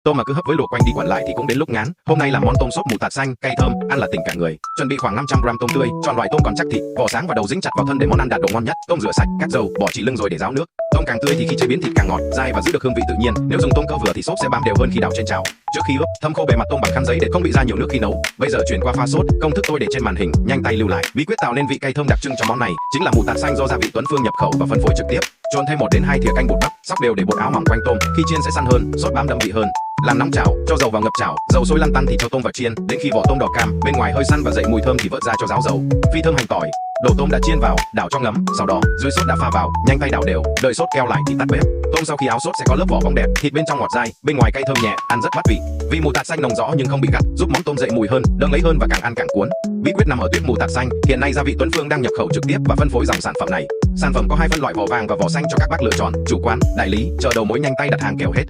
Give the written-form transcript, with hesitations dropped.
Tôm mà cứ hấp với luộc quanh đi quẩn lại thì cũng đến lúc ngán. Hôm nay làm món tôm sốt mù tạt xanh, cay thơm, ăn là tỉnh cả người. Chuẩn bị khoảng 500 g tôm tươi, chọn loại tôm còn chắc thịt, vỏ sáng và đầu dính chặt vào thân để món ăn đạt độ ngon nhất. Tôm rửa sạch, cắt dầu, bỏ chỉ lưng rồi để ráo nước. Tôm càng tươi thì khi chế biến thịt càng ngọt, dai và giữ được hương vị tự nhiên. Nếu dùng tôm cỡ vừa thì sốt sẽ bám đều hơn khi đảo trên chảo. Trước khi ướp, thấm khô bề mặt tôm bằng khăn giấy để không bị ra nhiều nước khi nấu. Bây giờ chuyển qua pha sốt, công thức tôi để trên màn hình, nhanh tay lưu lại. Bí quyết tạo nên vị cay thơm đặc trưng cho món này chính là mù tạt xanh do gia vị Tuấn Phương nhập khẩu và phân phối trực tiếp. Trộn thêm 1 đến 2 thìa canh bột bắp, xóc đều để bột áo mỏng quanh tôm, khi chiên sẽ săn hơn, sốt bám đậm vị hơn. Làm nóng chảo, cho dầu vào ngập chảo, dầu sôi lăn tăn thì cho tôm vào chiên, đến khi vỏ tôm đỏ cam, bên ngoài hơi săn và dậy mùi thơm thì vớt ra cho ráo dầu. Phi thơm hành tỏi, đổ tôm đã chiên vào, đảo cho ngấm, sau đó dưới sốt đã pha vào, nhanh tay đảo đều, đợi sốt keo lại thì tắt bếp. Tôm sau khi áo sốt sẽ có lớp vỏ bóng đẹp, thịt bên trong ngọt dai, bên ngoài cay thơm nhẹ, ăn rất bắt vị. Vị mù tạt xanh nồng rõ nhưng không bị gắt, giúp món tôm dậy mùi hơn, đỡ ngấy hơn và càng ăn càng cuốn. Bí quyết nằm ở tuyết mù tạt xanh. Hiện nay gia vị Tuấn Phương đang nhập khẩu trực tiếp và phân phối dòng sản phẩm này. Sản phẩm có 2 phân loại vỏ vàng và vỏ xanh cho các bác lựa chọn. Chủ quán, đại lý, chợ đầu mối nhanh tay đặt hàng kèo hết.